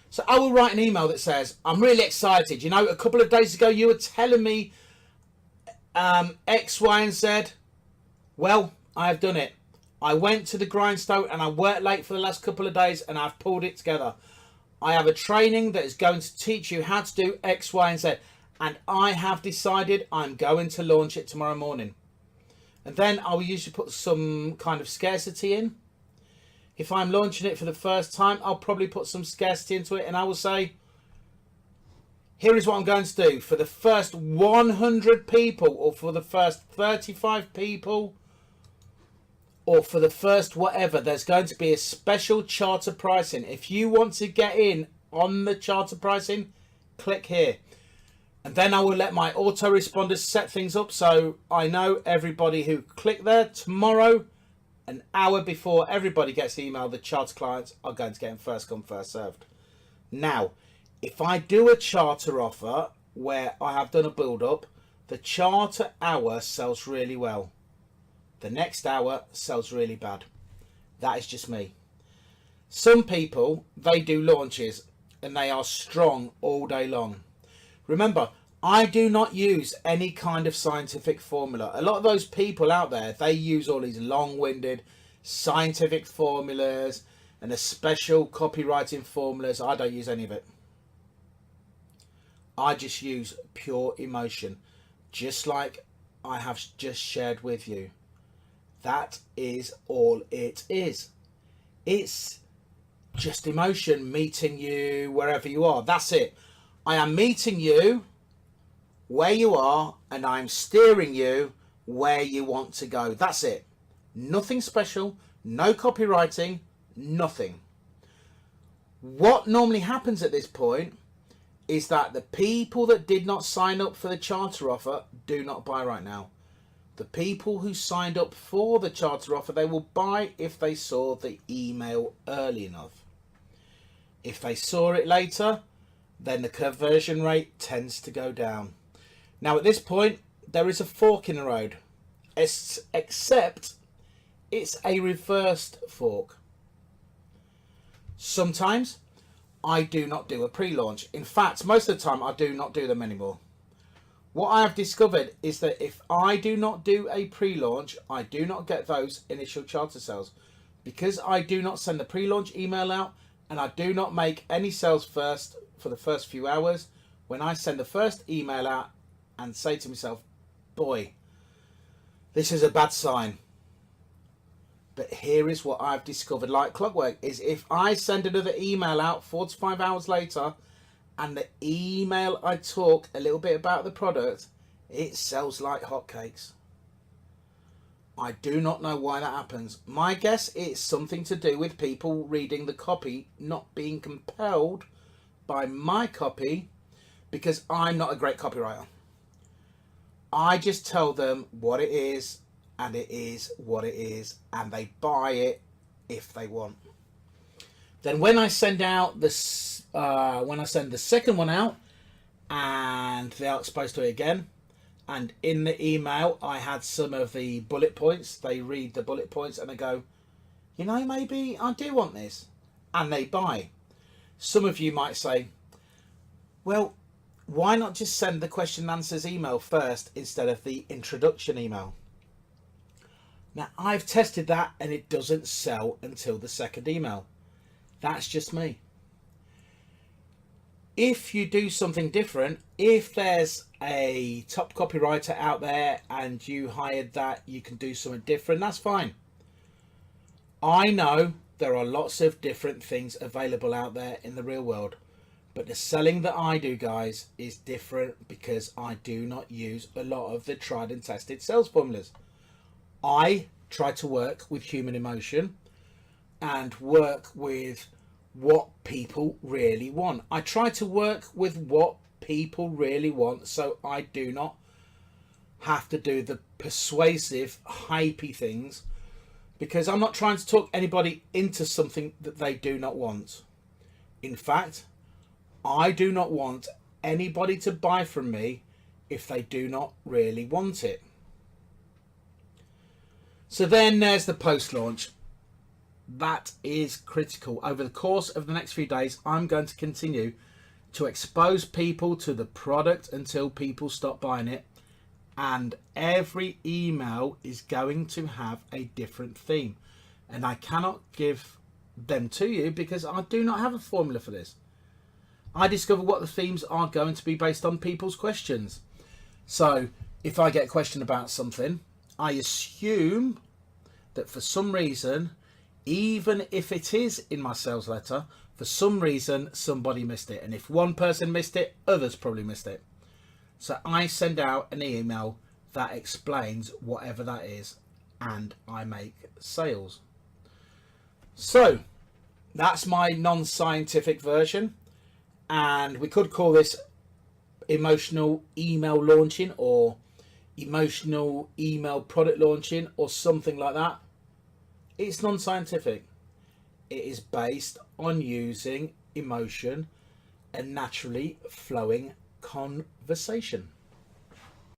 So I will write an email that says, I'm really excited. You know, a couple of days ago you were telling me X, Y, and Z. Well, I have done it. I went to the grindstone and I worked late for the last couple of days and I've pulled it together. I have a training that is going to teach you how to do X, Y, and Z. And I have decided I'm going to launch it tomorrow morning. And then I will usually put some kind of scarcity in. If I'm launching it for the first time, I'll probably put some scarcity into it. And I will say, here is what I'm going to do. For the first 100 people, or for the first 35 people, or for the first whatever, there's going to be a special charter pricing. If you want to get in on the charter pricing, click here. And then I will let my autoresponders set things up so I know everybody who clicked there tomorrow, an hour before everybody gets the email, the charter clients are going to get in first come, first served. Now, if I do a charter offer where I have done a build up, the charter hour sells really well. The next hour sells really bad. That is just me. Some people, they do launches and they are strong all day long. Remember, I do not use any kind of scientific formula. A lot of those people out there, they use all these long-winded scientific formulas and a special copywriting formulas. I don't use any of it. I just use pure emotion, just like I have just shared with you. That is all it is. It's just emotion meeting you wherever you are. That's it. I am meeting you where you are and I'm steering you where you want to go. That's it. Nothing special, no copywriting, nothing. What normally happens at this point is that the people that did not sign up for the charter offer do not buy right now. The people who signed up for the charter offer, they will buy if they saw the email early enough. If they saw it later, then the conversion rate tends to go down. Now at this point, there is a fork in the road, except it's a reversed fork. Sometimes I do not do a pre-launch. In fact, most of the time I do not do them anymore. What I have discovered is that if I do not do a pre-launch, I do not get those initial charter sales. Because I do not send the pre-launch email out and I do not make any sales first for the first few hours, when I send the first email out and say to myself, boy, this is a bad sign. But here is what I've discovered like clockwork, is if I send another email out 4 to 5 hours later, and the email I talk a little bit about the product, it sells like hotcakes. I do not know why that happens. My guess is something to do with people reading the copy, not being compelled by my copy, because I'm not a great copywriter. I just tell them what it is, and it is what it is, and they buy it if they want. Then when I send out this, when I send the second one out, and they are exposed to it again, and in the email I had some of the bullet points. They read the bullet points and they go, you know, maybe I do want this, and they buy. Some of you might say, well, why not just send the question and answers email first instead of the introduction email? Now, I've tested that and it doesn't sell until the second email. That's just me. If you do something different, if there's a top copywriter out there and you hired that, you can do something different, that's fine. I know there are lots of different things available out there in the real world, but the selling that I do, guys, is different because I do not use a lot of the tried and tested sales formulas. I try to work with human emotion and work with what people really want. I try to work with what people really want, so I do not have to do the persuasive, hypey things, because I'm not trying to talk anybody into something that they do not want. In fact, I do not want anybody to buy from me if they do not really want it. So then there's the post-launch. That is critical. Over the course of the next few days, I'm going to continue to expose people to the product until people stop buying it. And every email is going to have a different theme. And I cannot give them to you because I do not have a formula for this. I discover what the themes are going to be based on people's questions. So if I get a question about something, I assume that for some reason, even if it is in my sales letter, for some reason somebody missed it. And if one person missed it, others probably missed it. So I send out an email that explains whatever that is, and I make sales. So that's my non-scientific version, and we could call this emotional email launching or emotional email product launching or something like that. It's non-scientific. It is based on using emotion and naturally flowing conversation.